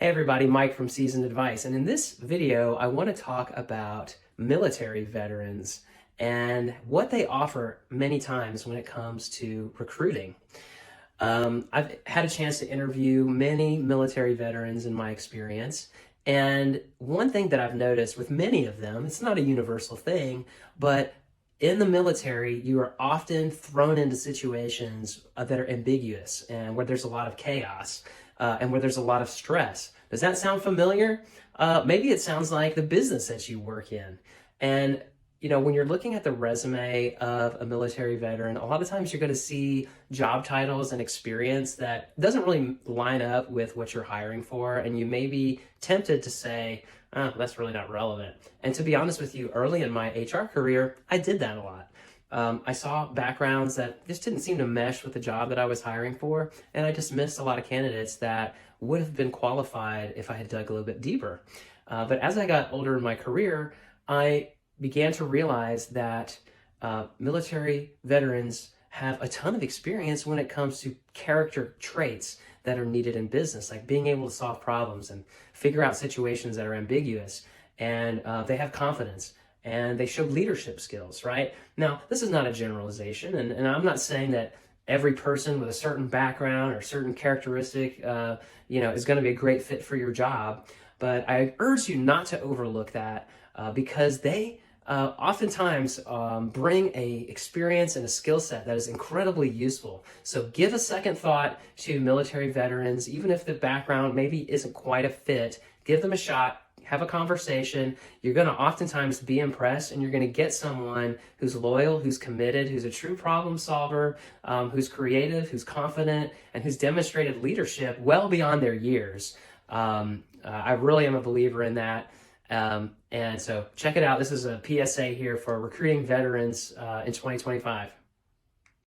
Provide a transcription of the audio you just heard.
Hey everybody, Mike from Seasoned Advice. And in this video, I want to talk about military veterans and what they offer many times when it comes to recruiting. I've had a chance to interview many military veterans in my experience. And one thing that I've noticed with many of them, it's not a universal thing, but in the military, you are often thrown into situations that are ambiguous and where there's a lot of chaos and where there's a lot of stress. Does that sound familiar? Maybe it sounds like the business that you work in. And when you're looking at the resume of a military veteran, a lot of times you're going to see job titles and experience that doesn't really line up with what you're hiring for, and you may be tempted to say, oh, that's really not relevant. And to be honest with you, early in my HR career, I did that a lot. I saw backgrounds that just didn't seem to mesh with the job that I was hiring for, and I just missed a lot of candidates that would have been qualified if I had dug a little bit deeper. But as I got older in my career, I began to realize that military veterans have a ton of experience when it comes to character traits that are needed in business, like being able to solve problems and figure out situations that are ambiguous. And they have confidence and they show leadership skills, right? Now, this is not a generalization, and I'm not saying that every person with a certain background or certain characteristic, is going to be a great fit for your job. But I urge you not to overlook that because they oftentimes bring a experience and a skill set that is incredibly useful. So give a second thought to military veterans, even if the background maybe isn't quite a fit. Give them a shot. Have a conversation. You're going to oftentimes be impressed, and you're going to get someone who's loyal, who's committed, who's a true problem solver, who's creative, who's confident, and who's demonstrated leadership well beyond their years. I really am a believer in that. And so check it out. This is a PSA here for recruiting veterans in 2025.